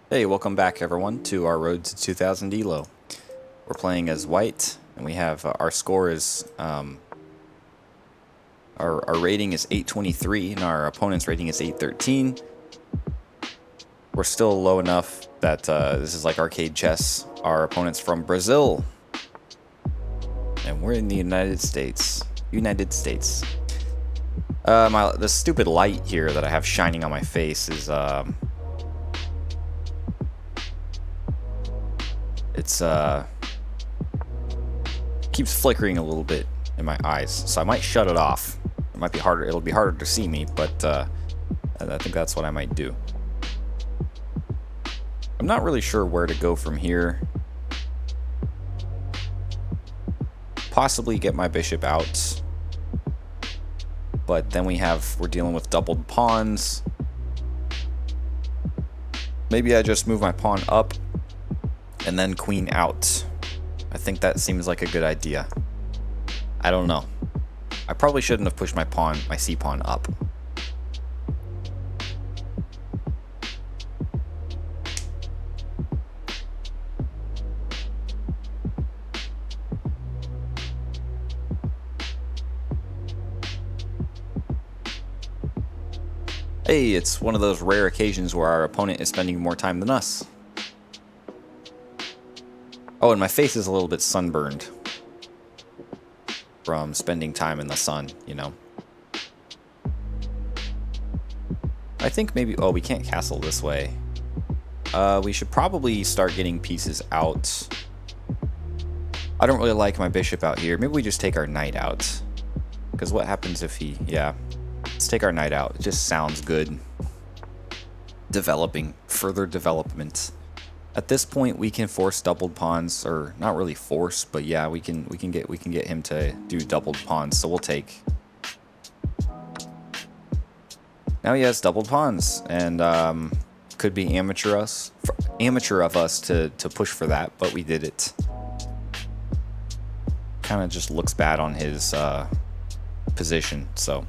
Hey, welcome back everyone to our Road to 2000 Elo. We're playing as white, and we have our score is our rating is 823, and our opponent's rating is 813. We're still low enough that this is like arcade chess. Our opponent's from Brazil, and we're in the United States. The stupid light here that I have shining on my face is keeps flickering a little bit in my eyes, so I might shut it off. It might be harder. It'll be harder to see me, but I think that's what I might do. I'm not really sure where to go from here. Possibly get my bishop out, but then we're dealing with doubled pawns. Maybe I just move my pawn up and then queen out. I think that seems like a good idea. I don't know. I probably shouldn't have pushed my c pawn up. Hey, it's one of those rare occasions where our opponent is spending more time than us. Oh, and my face is a little bit sunburned from spending time in the sun, you know. I think maybe... Oh, we can't castle this way. We should probably start getting pieces out. I don't really like my bishop out here. Maybe we just take our knight out. Because what happens if he... Yeah. Let's take our knight out. It just sounds good. Further development. At this point, we can force doubled pawns, or not really force, but yeah, we can get him to do doubled pawns. So we'll take. Now he has doubled pawns, and could be amateur of us to push for that, but we did it. Kind of just looks bad on his position, so.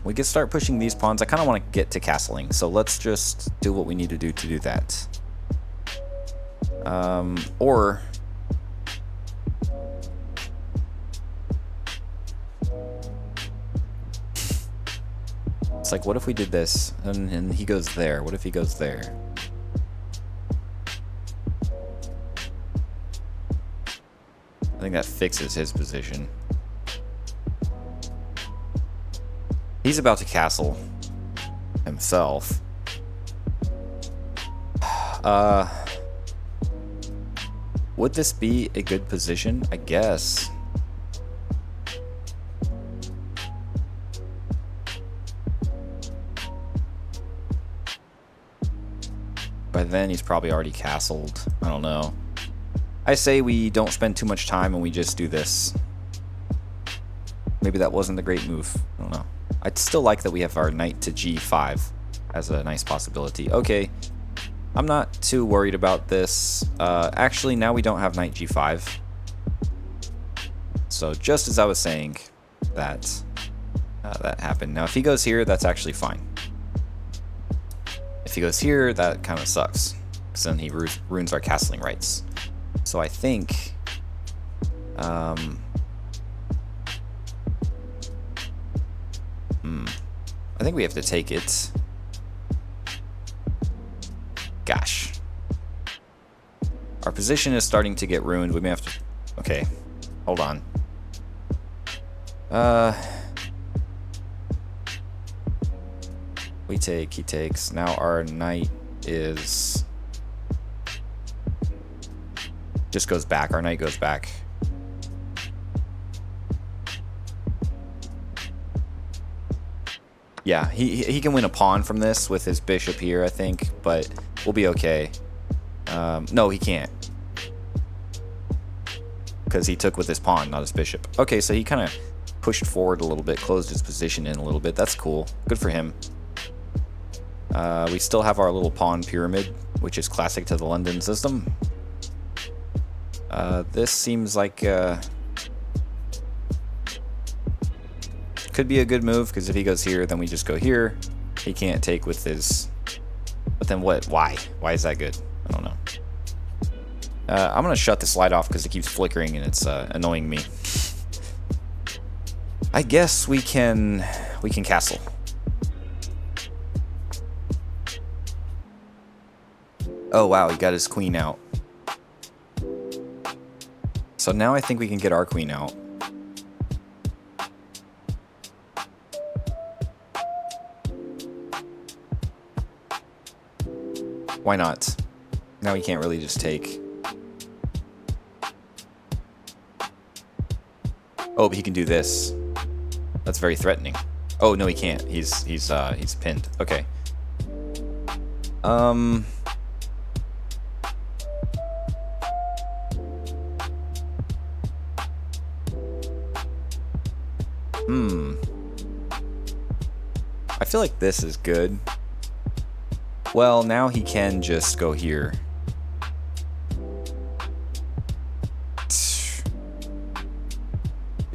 We can start pushing these pawns. I kind of want to get to castling, so let's just do what we need to do that. Or it's like, what if we did this and he goes there? What if he goes there? I think that fixes his position. He's about to castle himself. Would this be a good position? I guess. By then, he's probably already castled. I don't know. I say we don't spend too much time and we just do this. Maybe that wasn't a great move. I don't know. I'd still like that we have our knight to g5 as a nice possibility. Okay, I'm not too worried about this. Actually, now we don't have knight g5. So just as I was saying, that happened. Now if he goes here, that's actually fine. If he goes here, that kind of sucks, because then he ruins our castling rights. So I think... I think we have to take it. Gosh. Our position is starting to get ruined. We may have to... Okay. Hold on. We take, he takes. Now our knight is... just goes back. Our knight goes back. Yeah, he can win a pawn from this with his bishop here, I think, but we'll be okay. No, he can't. Because he took with his pawn, not his bishop. Okay, so he kind of pushed forward a little bit, closed his position in a little bit. That's cool. Good for him. We still have our little pawn pyramid, which is classic to the London system. This seems like... Could be a good move, because if he goes here, then we just go here. He can't take with his... But then what? Why? Why is that good? I don't know. I'm going to shut this light off because it keeps flickering and it's annoying me. I guess we can castle. Oh wow, he got his queen out. So now I think we can get our queen out. Why not? Now he can't really just take. Oh, but he can do this. That's very threatening. Oh no, he can't. He's pinned. Okay. I feel like this is good. Well, now he can just go here.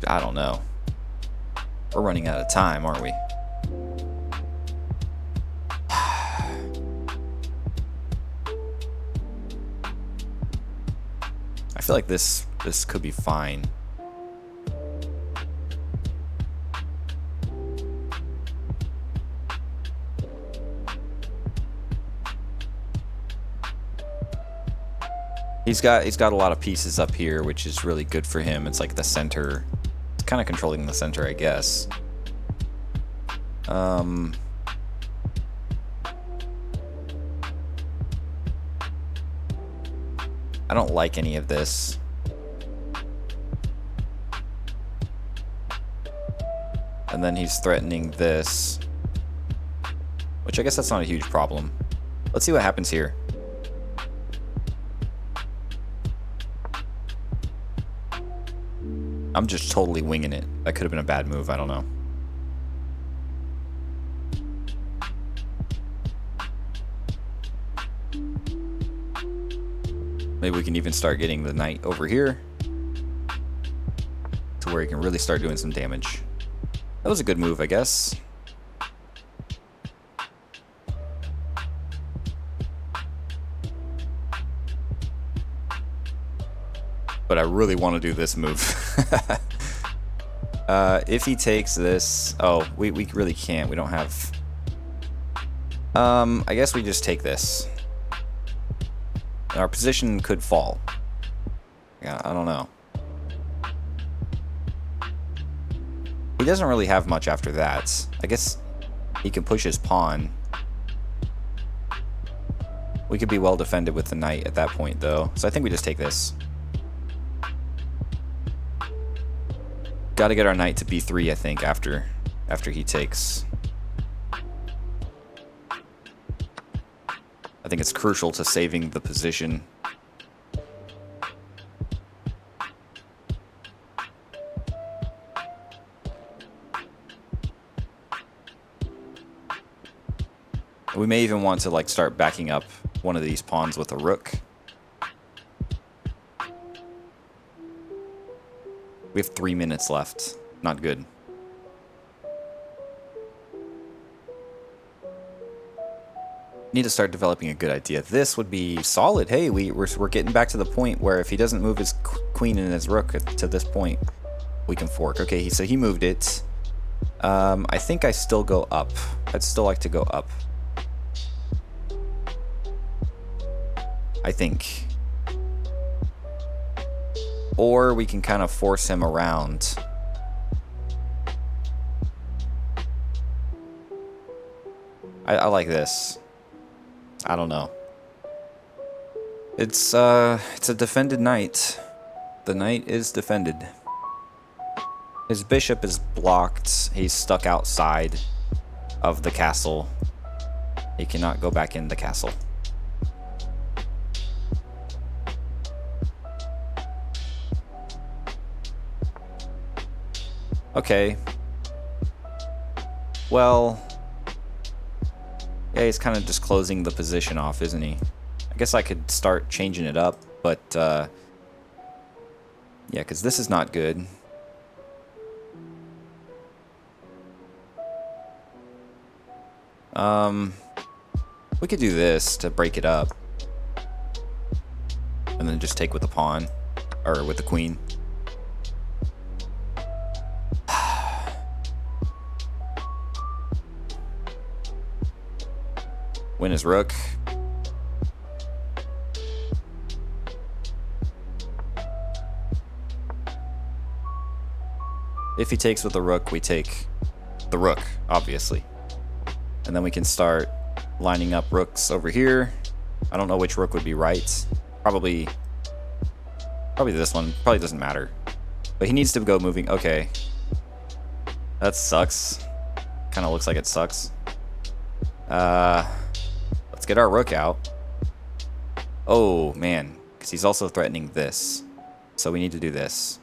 I don't know. We're running out of time, aren't we? I feel like this could be fine. He's got a lot of pieces up here, which is really good for him. It's like the center. It's kind of controlling the center, I guess. I don't like any of this. And then he's threatening this, which I guess that's not a huge problem. Let's see what happens here. I'm just totally winging it. That could have been a bad move. I don't know. Maybe we can even start getting the knight over here to where he can really start doing some damage. That was a good move, I guess. But I really want to do this move. If he takes this... Oh, we really can't. We don't have... I guess we just take this. Our position could fall. Yeah, I don't know. He doesn't really have much after that. I guess he can push his pawn. We could be well defended with the knight at that point, though. So I think we just take this. Got to get our knight to b3, I think, after he takes. I think it's crucial to saving the position. We may even want to like start backing up one of these pawns with a rook. We have 3 minutes left. Not good. Need to start developing a good idea. This would be solid. Hey, we're getting back to the point where if he doesn't move his queen and his rook to this point, we can fork. Okay, so he moved it. I think I still go up. I'd still like to go up. I think. Or we can kind of force him around. I like this. I don't know. It's a defended knight. The knight is defended. His bishop is blocked. He's stuck outside of the castle. He cannot go back in the castle. Okay. Well, yeah, he's kind of just closing the position off, isn't he? I guess I could start changing it up, but yeah, because this is not good. We could do this to break it up. And then just take with the pawn. Or with the queen. Win his rook. If he takes with the rook, we take the rook, obviously. And then we can start lining up rooks over here. I don't know which rook would be right. Probably this one. Probably doesn't matter. But he needs to go moving. Okay. That sucks. Kind of looks like it sucks. Let's get our rook out. Oh, man. Because he's also threatening this. So we need to do this.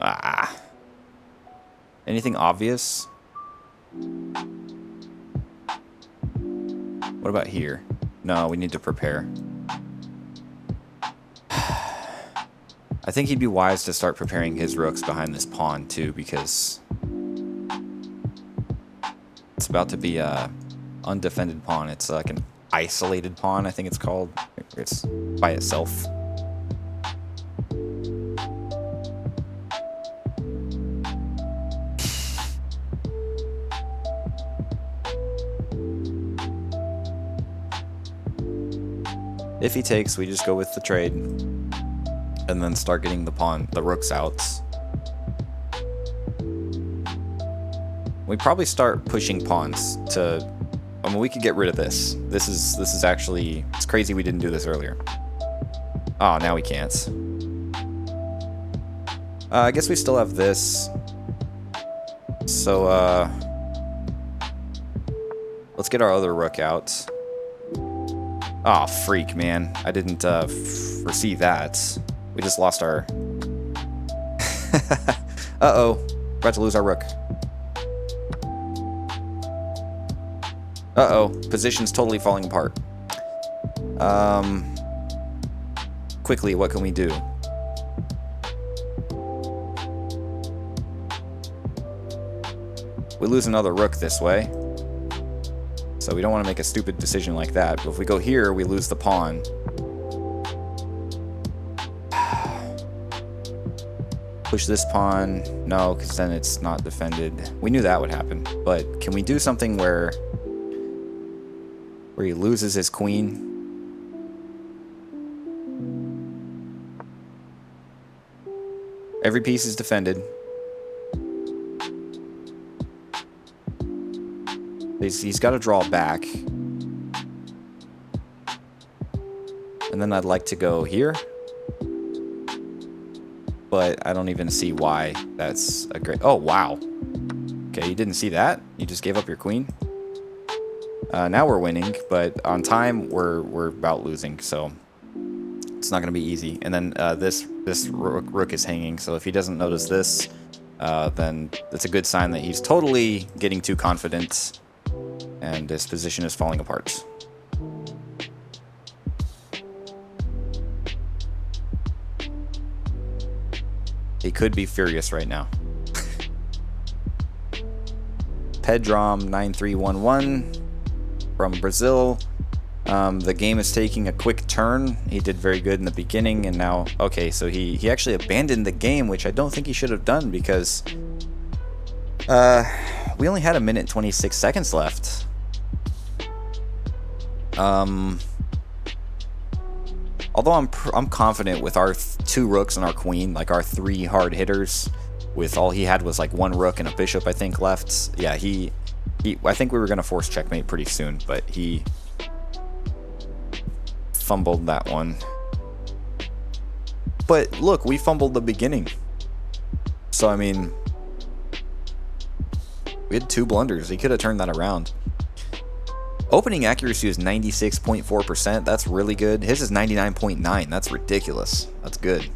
Ah. Anything obvious? What about here? No, we need to prepare. I think he'd be wise to start preparing his rooks behind this pawn too, because it's about to be a undefended pawn. It's like an isolated pawn, I think it's called. It's by itself. If he takes, we just go with the trade and then start getting the rooks out. We probably start pushing pawns to, I mean, we could get rid of this. This is actually, it's crazy we didn't do this earlier. Oh, now we can't. I guess we still have this. So, let's get our other rook out. Oh, freak, man. I didn't foresee that. We just lost our... Uh-oh. About to lose our rook. Uh-oh. Position's totally falling apart. Quickly, what can we do? We lose another rook this way. So we don't want to make a stupid decision like that. But if we go here, we lose the pawn. Push this pawn. No, because then it's not defended. We knew that would happen. But can we do something where he loses his queen? Every piece is defended. He's got to draw back. And then I'd like to go here. But I don't even see why that's a great... Oh, wow. Okay, you didn't see that? You just gave up your queen? Now we're winning, but on time, we're about losing, so it's not going to be easy. And then this rook is hanging, so if he doesn't notice this, then that's a good sign that he's totally getting too confident. And his position is falling apart. He could be furious right now. Pedrom9311 from Brazil. The game is taking a quick turn. He did very good in the beginning, and now... Okay, so he actually abandoned the game, which I don't think he should have done, because... we only had 1 minute 26 seconds left. Although I'm confident with our 2 rooks and our queen, like our 3 hard hitters, with all he had was like 1 rook and a bishop, I think, left. Yeah, I think we were gonna force checkmate pretty soon, but he fumbled that one. But look, we fumbled the beginning. So I mean, we had 2 blunders. He could have turned that around. Opening accuracy is 96.4%. That's really good. His is 99.9. That's ridiculous. That's good.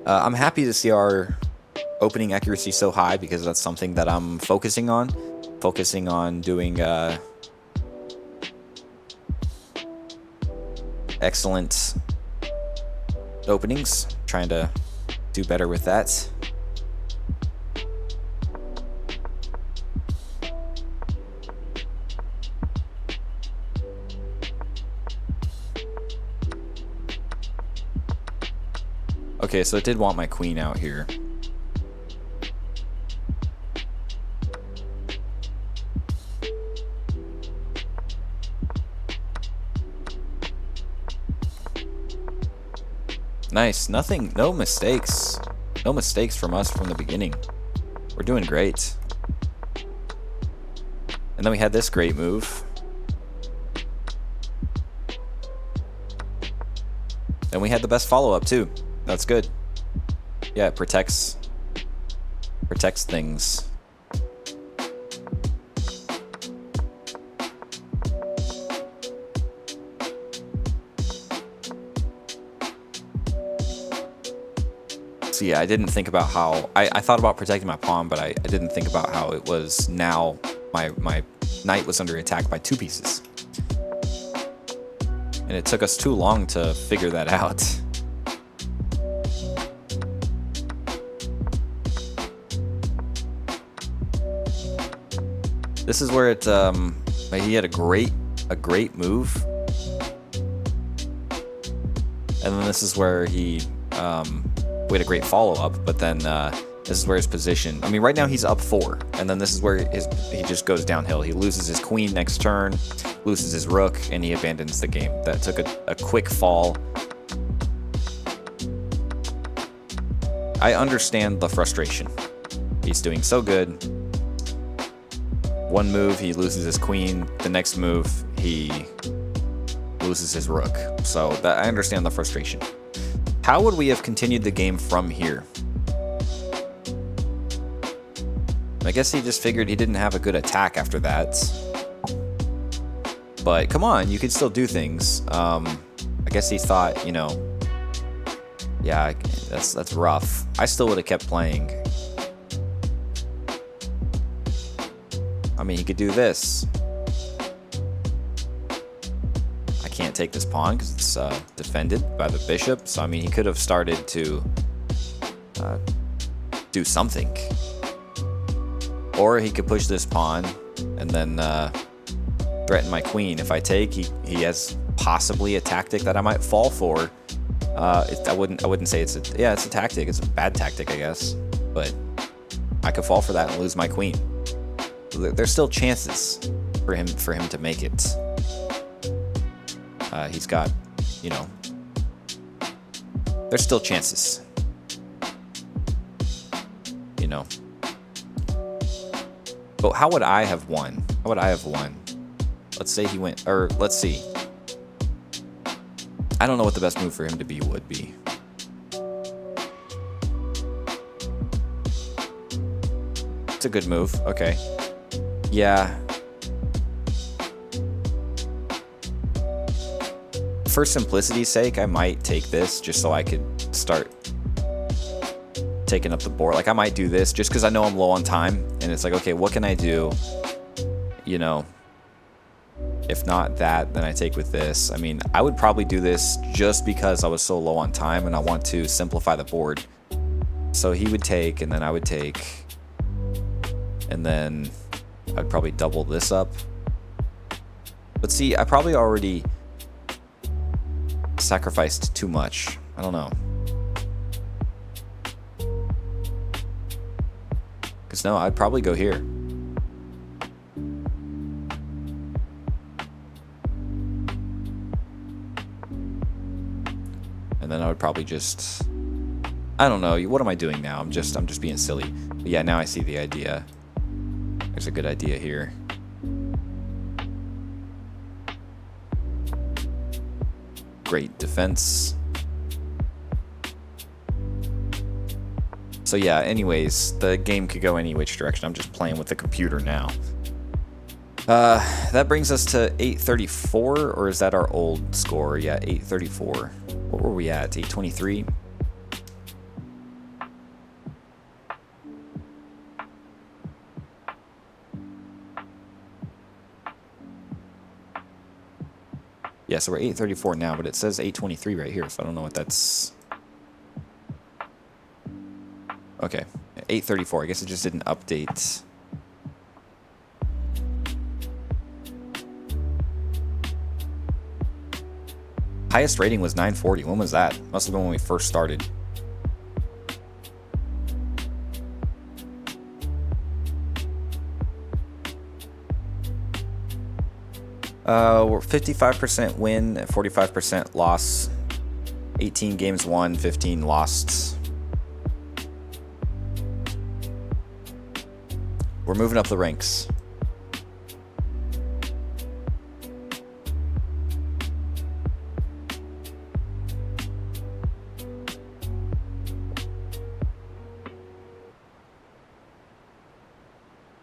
I'm happy to see our opening accuracy so high, because that's something that I'm focusing on. Focusing on doing excellent openings. Trying to do better with that. Okay, so it did want my queen out here. Nice. Nothing, no mistakes. No mistakes from us from the beginning. We're doing great. And then we had this great move. And we had the best follow-up too. That's good. Yeah, it protects things. So yeah, I didn't think about how I thought about protecting my pawn, but I didn't think about how it was now my knight was under attack by 2 pieces. And it took us too long to figure that out. This is where it he had a great move. And then this is where he we had a great follow-up, but then this is where his position, I mean, right now he's up 4, and then this is where he just goes downhill. He loses his queen next turn, loses his rook, and he abandons the game. That took a quick fall. I understand the frustration. He's doing so good. One move, he loses his queen. The next move, he loses his rook. So I understand the frustration. How would we have continued the game from here? I guess he just figured he didn't have a good attack after that. But come on, you could still do things. I guess he thought, you know, yeah, that's rough. I still would have kept playing. I mean, he could do this. I can't take this pawn because it's defended by the bishop. So, I mean, he could have started to do something. Or he could push this pawn and then threaten my queen. If I take, he has possibly a tactic that I might fall for. I wouldn't say it's a tactic. It's a bad tactic, I guess. But I could fall for that and lose my queen. There's still chances for him to make it. He's got, you know, there's still chances. You know. But how would I have won? How would I have won? Let's say he went, or let's see. I don't know what the best move for him to be would be. It's a good move. Okay. Yeah. For simplicity's sake, I might take this just so I could start taking up the board. Like, I might do this just because I know I'm low on time. And it's like, okay, what can I do? You know, if not that, then I take with this. I mean, I would probably do this just because I was so low on time and I want to simplify the board. So he would take, and then I would take, and then I'd probably double this up. But see, I probably already sacrificed too much. I don't know. Because no, I'd probably go here. And then I would probably just, I don't know, what am I doing now? I'm just being silly. But yeah, now I see the idea. There's a good idea here. Great defense. So yeah, anyways, the game could go any which direction. I'm just playing with the computer now. That brings us to 834, or is that our old score? Yeah, 834. What were we at? 823? Yeah, so we're 834 now, but it says 823 right here, so I don't know what that's... Okay, 834. I guess it just didn't update. Highest rating was 940. When was that? Must have been when we first started. We're 55% win, 45% loss. 18 games won, 15 lost. We're moving up the ranks.